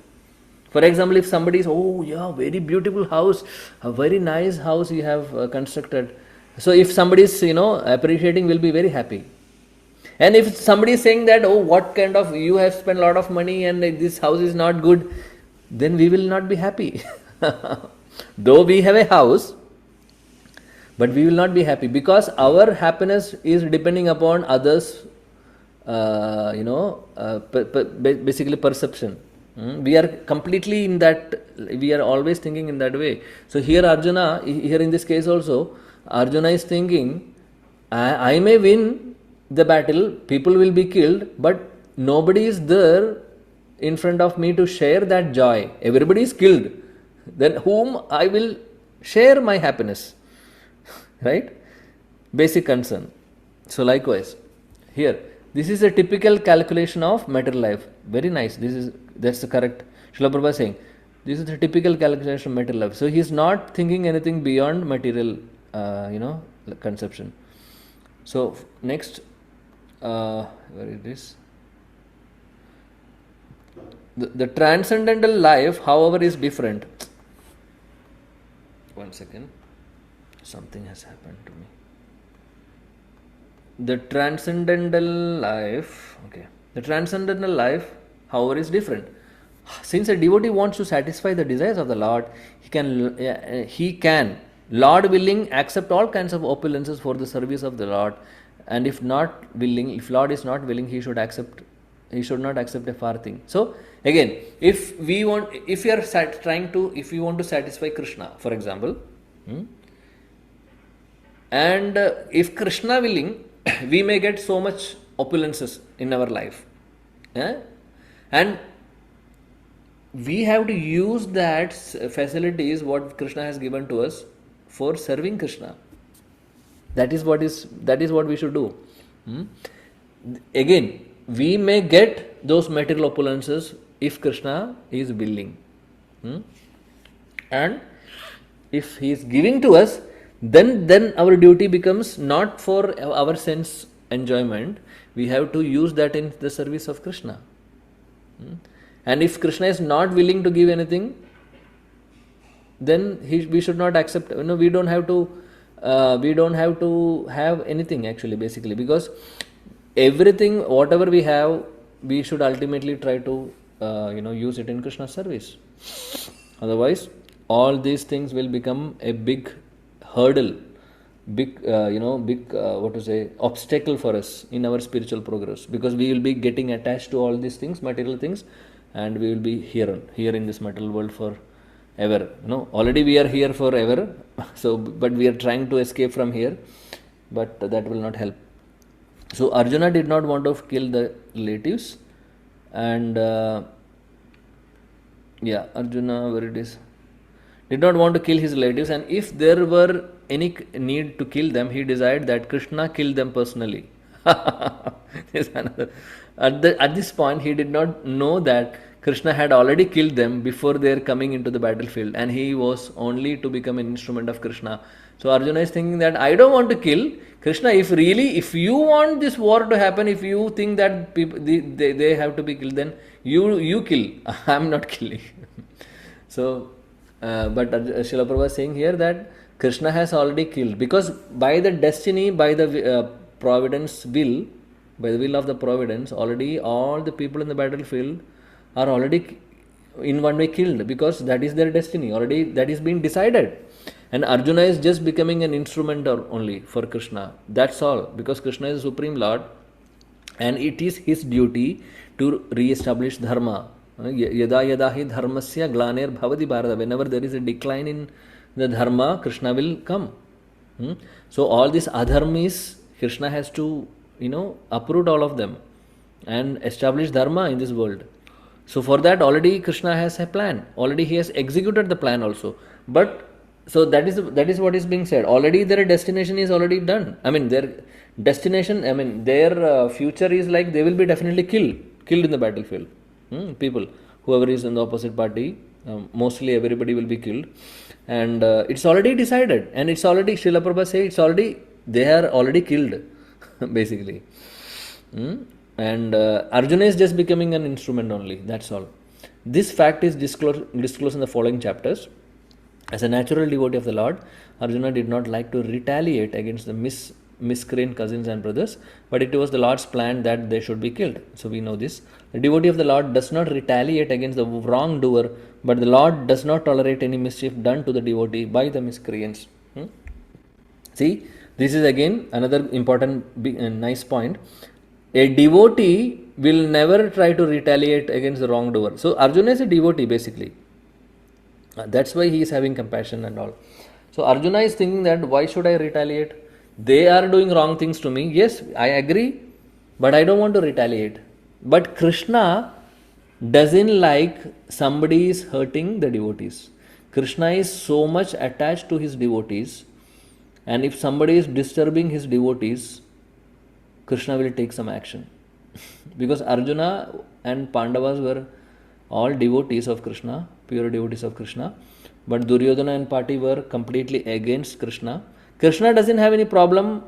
Speaker 1: For example, if somebody is, very beautiful house, a very nice house you have constructed. So if somebody is, appreciating, will be very happy. And if somebody is saying that, what kind of, you have spent a lot of money and this house is not good, then we will not be happy. Though we have a house, but we will not be happy because our happiness is depending upon others' basically perception. We are completely in that, we are always thinking in that way. So here Arjuna, here in this case also, Arjuna is thinking, I may win the battle, people will be killed, but nobody is there in front of me to share that joy. Everybody is killed. Then whom I will share my happiness? Right? Basic concern. So likewise, here, this is a typical calculation of material life. Very nice. That's the correct. Srila Prabhupada saying, this is the typical calculation of material life. So he is not thinking anything beyond material, conception. So next, where it is? The transcendental life, however, is different. One second. Something has happened to me. The transcendental life, however, is different. Since a devotee wants to satisfy the desires of the Lord, he can, Lord willing, accept all kinds of opulences for the service of the Lord. And if Lord is not willing, he should not accept a far thing. So again, if we want to satisfy Krishna, for example, and if Krishna willing, we may get so much opulences in our life, and we have to use that facilities what Krishna has given to us for serving Krishna. That is what we should do. Again, we may get those material opulences if Krishna is willing, and if he is giving to us, then our duty becomes not for our sense enjoyment. We have to use that in the service of Krishna. And if Krishna is not willing to give anything, then we should not accept. We don't have to have anything actually, basically, because everything, whatever we have, we should ultimately try to use it in Krishna's service. Otherwise, all these things will become a big hurdle, obstacle for us in our spiritual progress, because we will be getting attached to all these things, material things, and we will be here in this material world forever. Already we are here forever, but we are trying to escape from here, but that will not help. So Arjuna did not want to kill the relatives, and Arjuna, where it is, did not want to kill his relatives, and if there were any need to kill them, he desired that Krishna kill them personally. At this point, he did not know that Krishna had already killed them before their coming into the battlefield, and he was only to become an instrument of Krishna. So Arjuna is thinking that I don't want to kill Krishna. If you want this war to happen, if you think that people they have to be killed, then you kill. I am not killing. So. But Srila Prabhupada is saying here that Krishna has already killed, because by the destiny, by the providence will, by the will of the providence, already all the people in the battlefield are already in one way killed, because that is their destiny, already that is being decided. And Arjuna is just becoming an instrument only for Krishna. That's all, because Krishna is the Supreme Lord, and it is his duty to re-establish dharma. Yada yada hi dharmasya glaner bhavati bharata. Whenever there is a decline in the dharma, Krishna will come. So all these adharmis, Krishna has to uproot all of them and establish dharma in this world. So for that already Krishna has a plan. Already he has executed the plan also. But so that is what is being said. Already their destination is already done. Their destination, their future is like they will be definitely killed in the battlefield. People, whoever is in the opposite party, mostly everybody will be killed, and it's already decided, and it's already, Srila Prabhupada says, they are already killed, basically. And Arjuna is just becoming an instrument only, that's all. This fact is disclosed in the following chapters. As a natural devotee of the Lord, Arjuna did not like to retaliate against the miscreant cousins and brothers, but it was the Lord's plan that they should be killed. So we know this. The devotee of the Lord does not retaliate against the wrongdoer, but the Lord does not tolerate any mischief done to the devotee by the miscreants. See, this is again another important nice point. A devotee will never try to retaliate against the wrongdoer. So Arjuna is a devotee basically. That's why he is having compassion and all. So Arjuna is thinking that why should I retaliate? They are doing wrong things to me. Yes, I agree, but I don't want to retaliate. But Krishna doesn't like somebody is hurting the devotees. Krishna is so much attached to his devotees, and if somebody is disturbing his devotees, Krishna will take some action. Because Arjuna and Pandavas were all devotees of Krishna, pure devotees of Krishna, but Duryodhana and Pati were completely against Krishna. Krishna doesn't have any problem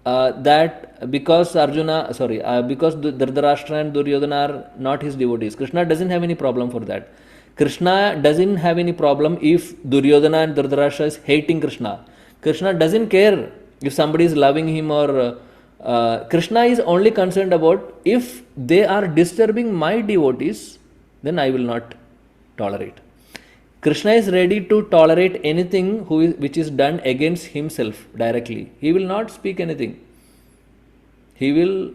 Speaker 1: that because because Dhritarashtra and Duryodhana are not his devotees. Krishna doesn't have any problem for that. Krishna doesn't have any problem if Duryodhana and Dhritarashtra is hating Krishna. Krishna doesn't care if somebody is loving him or Krishna is only concerned about if they are disturbing my devotees, then I will not tolerate. Krishna is ready to tolerate anything which is done against himself directly. He will not speak anything. He will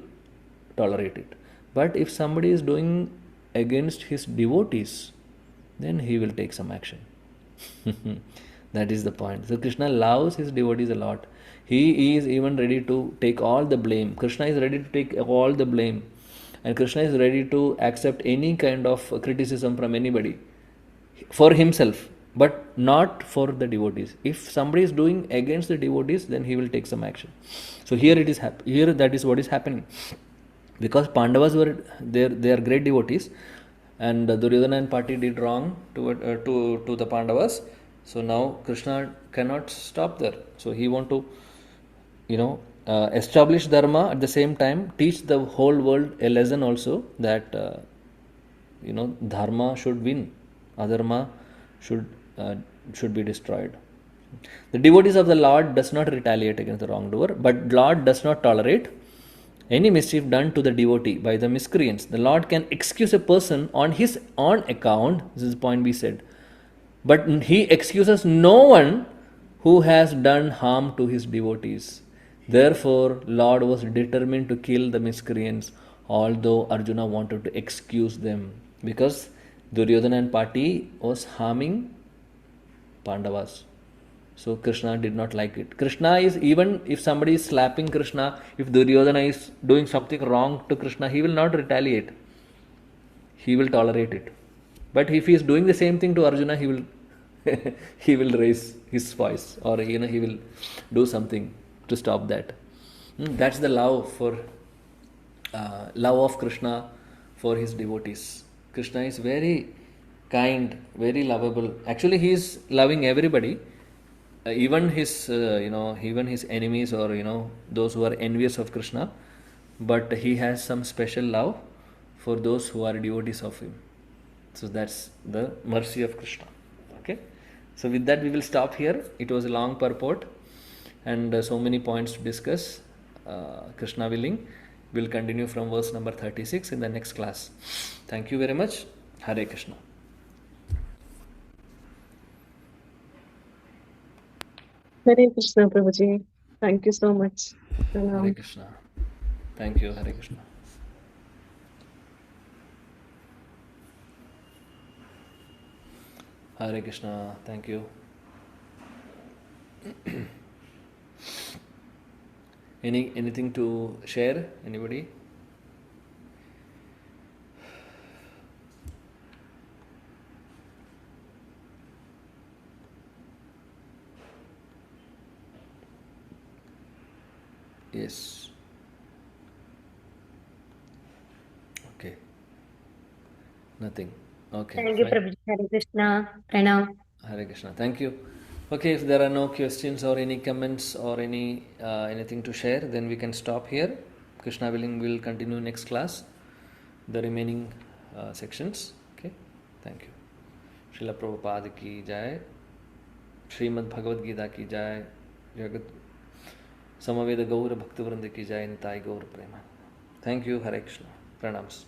Speaker 1: tolerate it. But if somebody is doing against his devotees, then he will take some action. That is the point. So Krishna loves his devotees a lot. He is even ready to take all the blame. Krishna is ready to take all the blame. And Krishna is ready to accept any kind of criticism from anybody for himself, but not for the devotees. If somebody is doing against the devotees, then he will take some action. So here it is here that is what is happening. Because Pandavas were they are great devotees, and Duryodhana and Pati did wrong to the Pandavas. So now Krishna cannot stop there. So he want to establish dharma, at the same time teach the whole world a lesson also that dharma should win, adharma should be destroyed. The devotees of the Lord does not retaliate against the wrongdoer, but Lord does not tolerate any mischief done to the devotee by the miscreants. The Lord can excuse a person on his own account. This is the point we said. But he excuses no one who has done harm to his devotees. Therefore, Lord was determined to kill the miscreants, although Arjuna wanted to excuse them. Because Duryodhana and Pati was harming Pandavas. So Krishna did not like it. Krishna is, even if somebody is slapping Krishna, if Duryodhana is doing something wrong to Krishna, he will not retaliate. He will tolerate it. But if he is doing the same thing to Arjuna, he will he will raise his voice, or he will do something to stop that. That's the love of Krishna for his devotees. Krishna is very kind, very lovable. Actually, he is loving everybody, even his enemies, or those who are envious of Krishna. But he has some special love for those who are devotees of him. So that's the mercy of Krishna. Okay. So with that we will stop here. It was a long purport and so many points to discuss. Krishna willing, we'll continue from verse number 36 in the next class. Thank you very much. Hare Krishna.
Speaker 2: Hare Krishna, Prabhuji. Thank you so much.
Speaker 1: Hare Krishna. Thank you. Hare Krishna. Hare Krishna. Thank you. Anything to share? Anybody? Yes. Okay. Nothing. Okay.
Speaker 6: Thank you, Prabhuji. Hare Krishna. Pranam.
Speaker 1: Hare Krishna. Thank you. Okay, if there are no questions or any comments or anything to share, then we can stop here. Krishna willing, will continue next class, the remaining sections. Okay, thank you. Srila Prabhupada ki jai, Srimad Bhagavad Gita ki jai, Jagat Samaveda Gaura Bhaktivinoda ki jai, Nitai Gaur Prema. Thank you. Hare Krishna. Pranams.